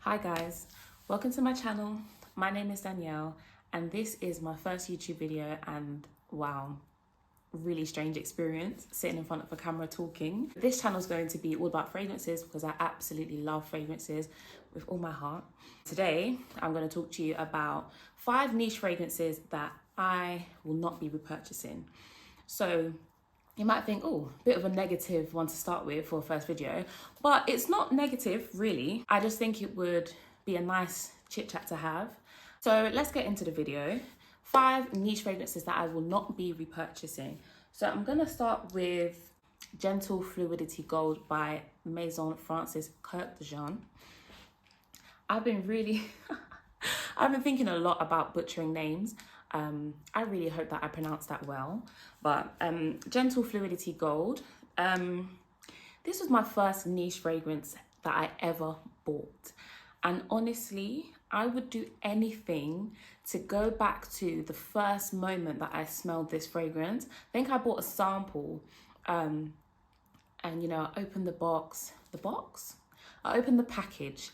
Hi guys, welcome to my channel. My name is Danielle and this is my first YouTube video, and wow, really strange experience sitting in front of a camera talking. This channel is going to be all about fragrances because I absolutely love fragrances with all my heart. Today I'm going to talk to you about 5 niche fragrances that I will not be repurchasing. So you might think, oh, bit of a negative one to start with for a first video, but it's not negative really. I just think it would be a nice chit chat to have. So let's get into the video. 5 niche fragrances that I will not be repurchasing. So I'm gonna start with Gentle Fluidity Gold by Maison Francis Kirk de Jean. I've been thinking a lot about butchering names. I really hope that I pronounced that well, but Gentle Fluidity Gold. This was my first niche fragrance that I ever bought. And honestly, I would do anything to go back to the first moment that I smelled this fragrance. I think I bought a sample and you know, I opened I opened the package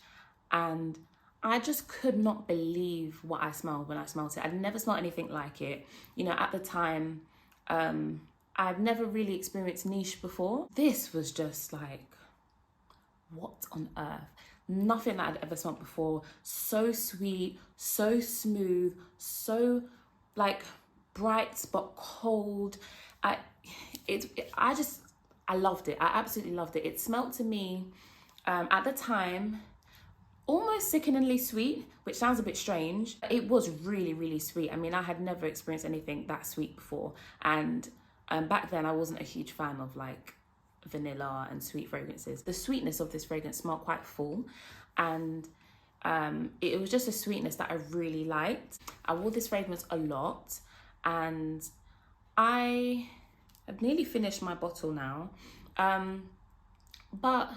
and I just could not believe what I smelled when I smelled it. I'd never smelled anything like it. You know, at the time, I've never really experienced niche before. This was just like, what on earth? Nothing that I'd ever smelled before. So sweet, so smooth, so like bright but cold. I loved it. I absolutely loved it. It smelled to me at the time almost sickeningly sweet, which sounds a bit strange. It was really, really sweet. I mean, I had never experienced anything that sweet before. And back then I wasn't a huge fan of like vanilla and sweet fragrances. The sweetness of this fragrance smelled quite full, and it was just a sweetness that I really liked. I wore this fragrance a lot, and I have nearly finished my bottle now. But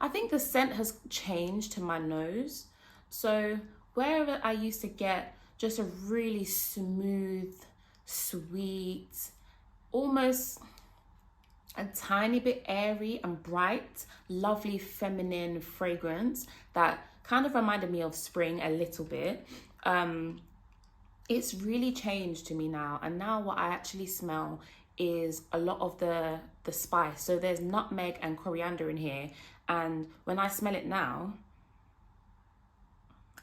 I think the scent has changed to my nose. So wherever I used to get just a really smooth, sweet, almost a tiny bit airy and bright, lovely feminine fragrance that kind of reminded me of spring a little bit. It's really changed to me now. And now what I actually smell is a lot of the spice. So there's nutmeg and coriander in here. And when I smell it now,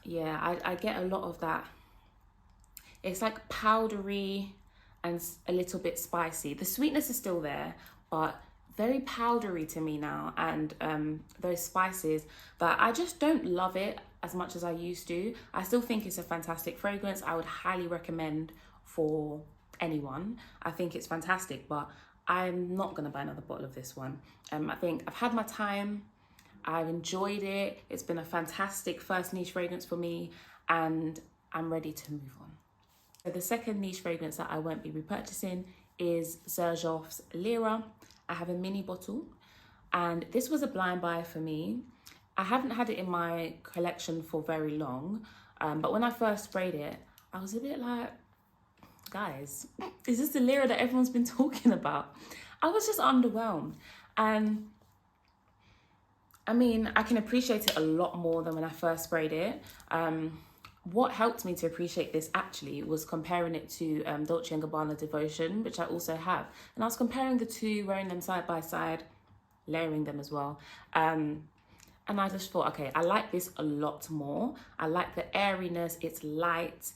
yeah, I get a lot of that. It's like powdery and a little bit spicy. The sweetness is still there, but very powdery to me now. And those spices, but I just don't love it as much as I used to. I still think it's a fantastic fragrance. I would highly recommend for anyone. I think it's fantastic, but I'm not gonna buy another bottle of this one. I think I've had my time. I've enjoyed it. It's been a fantastic first niche fragrance for me, and I'm ready to move on. So the second niche fragrance that I won't be repurchasing is Xerjoff's Lira. I have a mini bottle, and this was a blind buy for me. I haven't had it in my collection for very long, but when I first sprayed it, I was a bit like, guys, is this the Lira that everyone's been talking about? I was just underwhelmed. And I mean, I can appreciate it a lot more than when I first sprayed it. What helped me to appreciate this actually was comparing it to Dolce & Gabbana Devotion, which I also have. And I was comparing the two, wearing them side by side, layering them as well. And I just thought, okay, I like this a lot more. I like the airiness, it's light.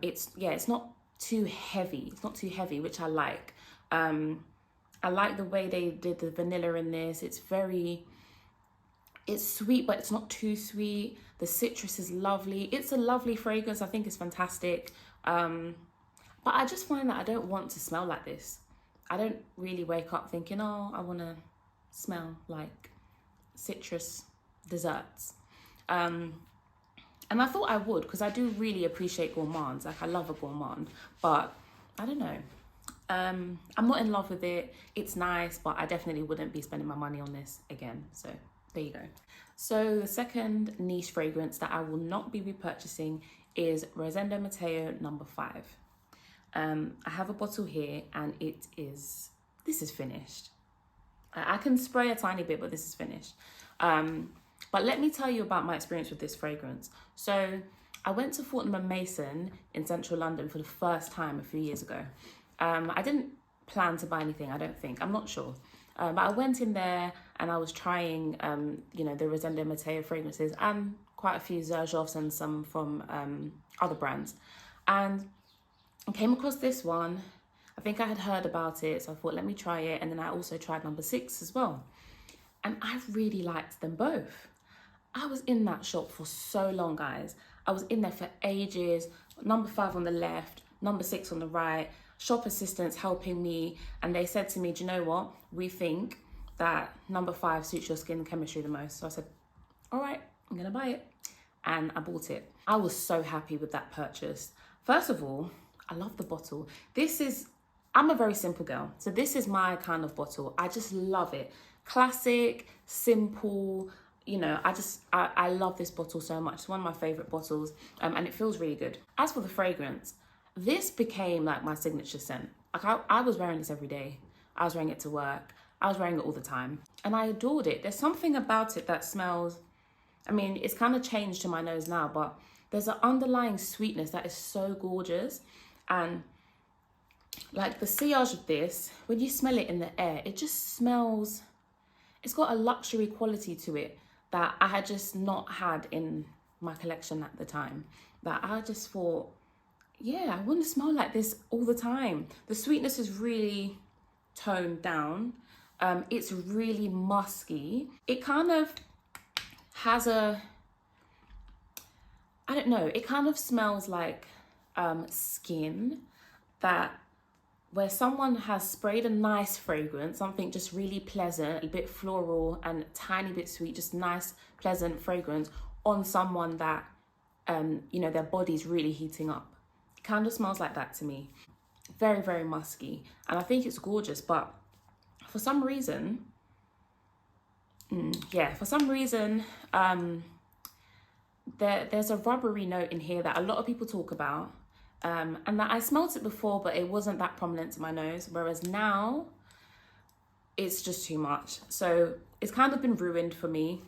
It's not too heavy. It's not too heavy, which I like. I like the way they did the vanilla in this. It's sweet, but it's not too sweet. The citrus is lovely. It's a lovely fragrance. I think it's fantastic. But I just find that I don't want to smell like this. I don't really wake up thinking, oh, I want to smell like citrus desserts. And I thought I would, because I do really appreciate gourmands. Like, I love a gourmand, but I don't know. I'm not in love with it. It's nice, but I definitely wouldn't be spending my money on this again. So there you go. So the second niche fragrance that I will not be repurchasing is Rosendo Mateu number 5. I have a bottle here, and this is finished. I can spray a tiny bit, but this is finished. But let me tell you about my experience with this fragrance. So I went to Fortnum & Mason in central London for the first time a few years ago. I didn't plan to buy anything, I don't think, I'm not sure. But I went in there and I was trying, you know, the Rosendo Mateu fragrances and quite a few Xerjoffs and some from other brands. And I came across this one. I think I had heard about it, so I thought, let me try it. And then I also tried number 6 as well. And I really liked them both. I was in that shop for so long, guys. I was in there for ages. Number 5 on the left, number 6 on the right, shop assistants helping me. And they said to me, do you know what? We think that number 5 suits your skin chemistry the most. So I said, all right, I'm gonna buy it. And I bought it. I was so happy with that purchase. First of all, I love the bottle. I'm a very simple girl. So this is my kind of bottle. I just love it. Classic, simple, you know, I love this bottle so much. It's one of my favorite bottles, and it feels really good. As for the fragrance, this became like my signature scent. Like I was wearing this every day. I was wearing it to work. I was wearing it all the time, and I adored it. There's something about it that smells, I mean, it's kind of changed to my nose now, but there's an underlying sweetness that is so gorgeous. And like the sillage of this, when you smell it in the air, it just smells, it's got a luxury quality to it that I had just not had in my collection at the time. That I just thought, yeah, I want to smell like this all the time. The sweetness is really toned down. It's really musky. It kind of has a, I don't know, it kind of smells like skin, that where someone has sprayed a nice fragrance, something just really pleasant, a bit floral and a tiny bit sweet, just nice, pleasant fragrance on someone that, you know, their body's really heating up. It kind of smells like that to me. Very, very musky. And I think it's gorgeous, but for some reason, there's a rubbery note in here that a lot of people talk about. And that I smelled it before, but it wasn't that prominent to my nose. Whereas now, it's just too much. So it's kind of been ruined for me.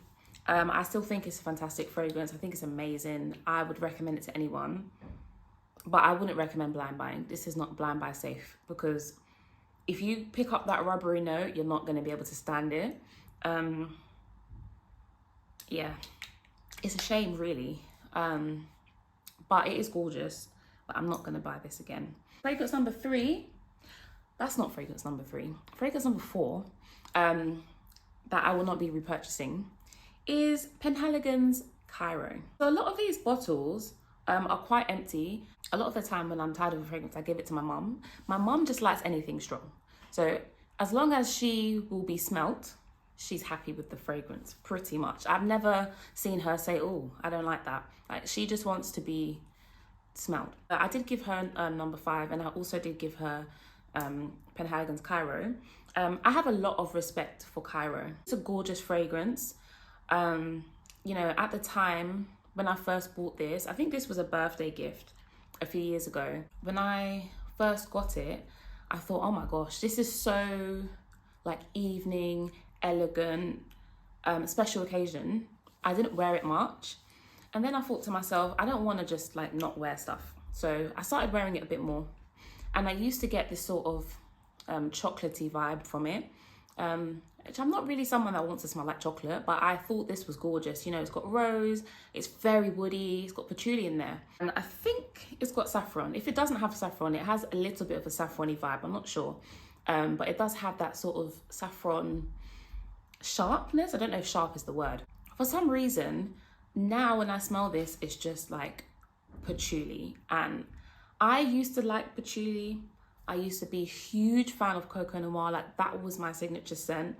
I still think it's a fantastic fragrance. I think it's amazing. I would recommend it to anyone. But I wouldn't recommend blind buying. This is not blind buy safe. Because if you pick up that rubbery note, you're not going to be able to stand it. Yeah, it's a shame, really. But it is gorgeous. But I'm not going to buy this again. Fragrance number 3, that's not fragrance number 3. Fragrance number 4, that I will not be repurchasing, is Penhaligon's Cairo. So a lot of these bottles are quite empty. A lot of the time when I'm tired of a fragrance, I give it to my mum. My mum just likes anything strong. So as long as she will be smelt, she's happy with the fragrance, pretty much. I've never seen her say, oh, I don't like that. Like, she just wants to be smelled. I did give her number 5, and I also did give her Penhaligon's Cairo. I have a lot of respect for Cairo. It's a gorgeous fragrance. You know, at the time when I first bought this, I think this was a birthday gift a few years ago. When I first got it, I thought, oh my gosh, this is so like evening, elegant, special occasion. I didn't wear it much. And then I thought to myself, I don't want to just like not wear stuff. So I started wearing it a bit more. And I used to get this sort of chocolatey vibe from it. Which I'm not really someone that wants to smell like chocolate, but I thought this was gorgeous. You know, it's got rose, it's very woody, it's got patchouli in there. And I think it's got saffron. If it doesn't have saffron, it has a little bit of a saffron-y vibe, I'm not sure. But it does have that sort of saffron sharpness. I don't know if sharp is the word. For some reason, now when I smell this, it's just like patchouli. And I used to like patchouli. I used to be a huge fan of Coco Noir. Like, that was my signature scent.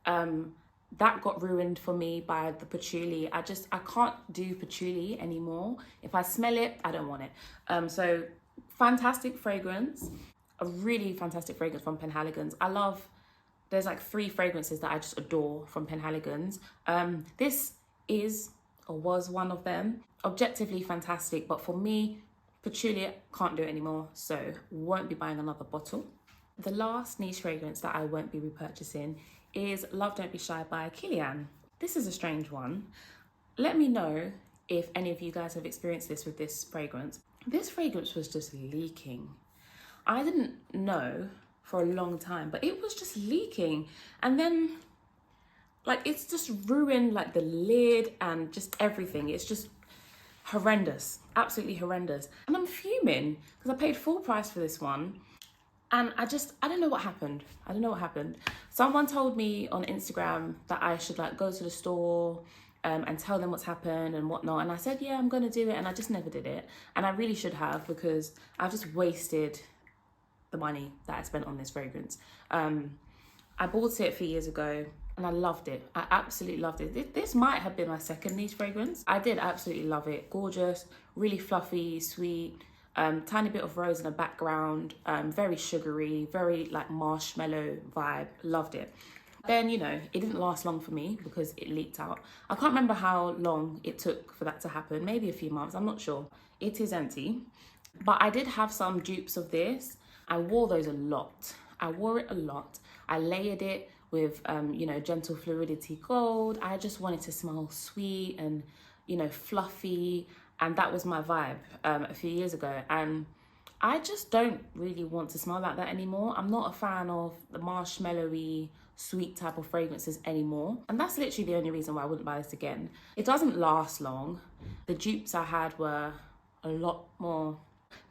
That got ruined for me by the patchouli. I can't do patchouli anymore. If I smell it, I don't want it. So fantastic fragrance. A really fantastic fragrance from Penhaligon's. There's like 3 fragrances that I just adore from Penhaligon's. This is or was one of them. Objectively fantastic, but for me, patchouli, can't do it anymore, so won't be buying another bottle. The last niche fragrance that I won't be repurchasing is Love Don't Be Shy by Kilian. this is a strange one. Let me know if any of you guys have experienced this with this fragrance. This fragrance was just leaking. I didn't know for a long time, but it was just leaking. And then like it's just ruined like the lid and just everything. It's just horrendous, absolutely horrendous. And I'm fuming because I paid full price for this one. And I don't know what happened. I don't know what happened. Someone told me on Instagram that I should like go to the store and tell them what's happened and whatnot. And I said, yeah, I'm gonna do it. And I just never did it. And I really should have, because I've just wasted the money that I spent on this fragrance. I bought it a few years ago and I loved it. I absolutely loved it. This might have been my second niche fragrance. I did absolutely love it. Gorgeous, really fluffy, sweet. Tiny bit of rose in the background, very sugary, very like marshmallow vibe. Loved it. Then, you know, it didn't last long for me because it leaked out. I can't remember how long it took for that to happen, maybe a few months, I'm not sure. It is empty, but I did have some dupes of this. I wore those a lot. I wore it a lot. I layered it with, you know, gentle Fluidity gold. I just wanted to smell sweet and, you know, fluffy. And that was my vibe a few years ago. And I just don't really want to smell like that anymore. I'm not a fan of the marshmallowy, sweet type of fragrances anymore. And that's literally the only reason why I wouldn't buy this again. It doesn't last long. The dupes I had were a lot more,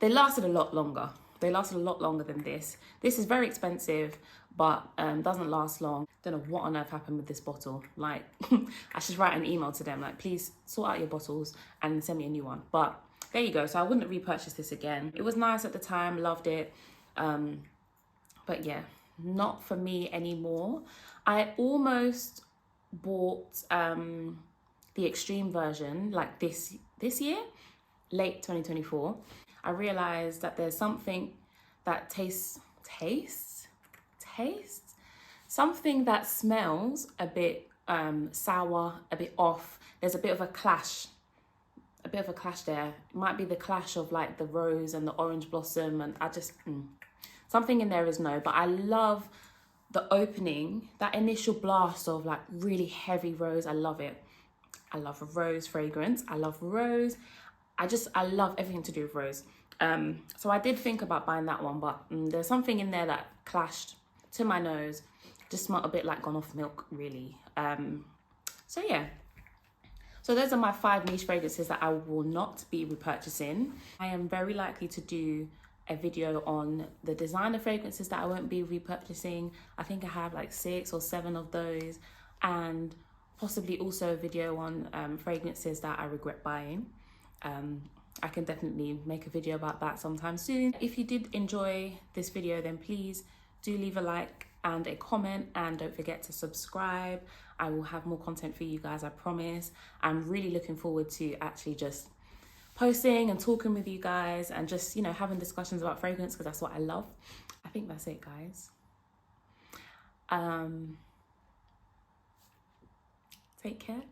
they lasted a lot longer. They lasted a lot longer than this. This is very expensive, but doesn't last long. Don't know what on earth happened with this bottle. Like, I should write an email to them, like, please sort out your bottles and send me a new one. But there you go. So I wouldn't repurchase this again. It was nice at the time, loved it. But yeah, not for me anymore. I almost bought the extreme version, like this year, late 2024. I realized that there's something that tastes, something that smells a bit sour, a bit off. There's a bit of a clash there. It might be the clash of like the rose and the orange blossom, and I just, something in there is no, but I love the opening, that initial blast of like really heavy rose. I love it. I love a rose fragrance. I love rose. I love everything to do with rose. So I did think about buying that one, but there's something in there that clashed to my nose. Just smelled a bit like gone off milk, really. So yeah. So those are my 5 niche fragrances that I will not be repurchasing. I am very likely to do a video on the designer fragrances that I won't be repurchasing. I think I have like 6 or 7 of those, and possibly also a video on fragrances that I regret buying. I can definitely make a video about that sometime soon. If you did enjoy this video, then please do leave a like and a comment, and don't forget to subscribe. I will have more content for you guys, I promise. I'm really looking forward to actually just posting and talking with you guys and just, you know, having discussions about fragrance, because that's what I love. I think that's it, guys. Take care.